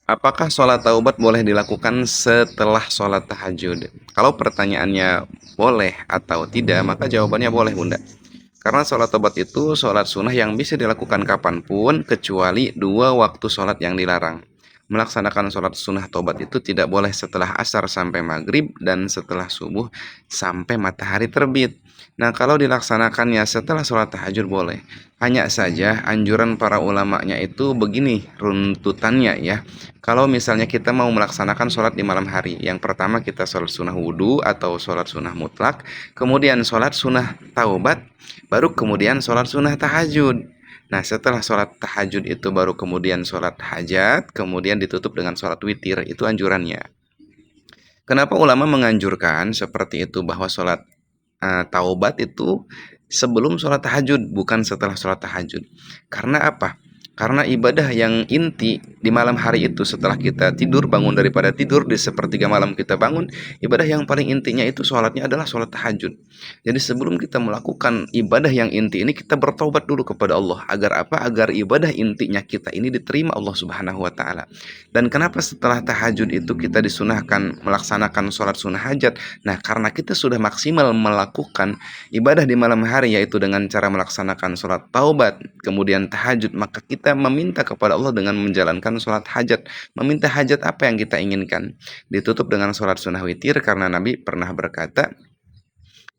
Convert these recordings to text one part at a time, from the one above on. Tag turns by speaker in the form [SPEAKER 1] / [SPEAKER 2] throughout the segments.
[SPEAKER 1] Apakah sholat taubat boleh dilakukan setelah sholat tahajud? Kalau pertanyaannya boleh atau tidak, maka jawabannya boleh, Bunda. Karena sholat taubat itu sholat sunnah yang bisa dilakukan kapanpun, kecuali dua waktu sholat yang dilarang. Melaksanakan sholat sunnah taubat itu tidak boleh setelah asar sampai maghrib dan setelah subuh sampai matahari terbit. Nah, kalau dilaksanakannya setelah sholat tahajud boleh. Hanya saja anjuran para ulamanya itu begini runtutannya ya. Kalau misalnya kita mau melaksanakan sholat di malam hari, yang pertama kita sholat sunnah wudhu atau sholat sunnah mutlak, kemudian sholat sunnah taubat, baru kemudian sholat sunnah tahajud. Nah, setelah sholat tahajud itu baru kemudian sholat hajat, kemudian ditutup dengan sholat witir, itu anjurannya. Kenapa ulama menganjurkan seperti itu bahwa sholat taubat itu sebelum sholat tahajud, bukan setelah sholat tahajud? Karena apa? Karena ibadah yang inti di malam hari itu setelah kita tidur, bangun daripada tidur di sepertiga malam kita bangun, ibadah yang paling intinya itu sholatnya adalah sholat tahajud. Jadi sebelum kita melakukan ibadah yang inti ini, kita bertobat dulu kepada Allah. Agar apa? Agar ibadah intinya kita ini diterima Allah Subhanahu wa Ta'ala. Dan kenapa setelah tahajud itu kita disunahkan melaksanakan sholat sunnah hajat? Nah, karena kita sudah maksimal melakukan ibadah di malam hari, yaitu dengan cara melaksanakan sholat taubat, kemudian tahajud, maka kita meminta kepada Allah dengan menjalankan sholat hajat. Meminta hajat apa yang kita inginkan. Ditutup dengan sholat sunnah witir, karena Nabi pernah berkata,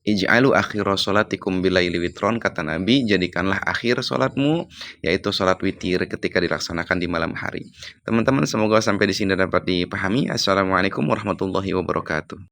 [SPEAKER 1] Ij'alu akhir sholatikum bilaili witron, kata Nabi, jadikanlah akhir sholatmu yaitu sholat witir ketika dilaksanakan di malam hari. Teman-teman, semoga sampai di sini dapat dipahami. Assalamualaikum warahmatullahi wabarakatuh.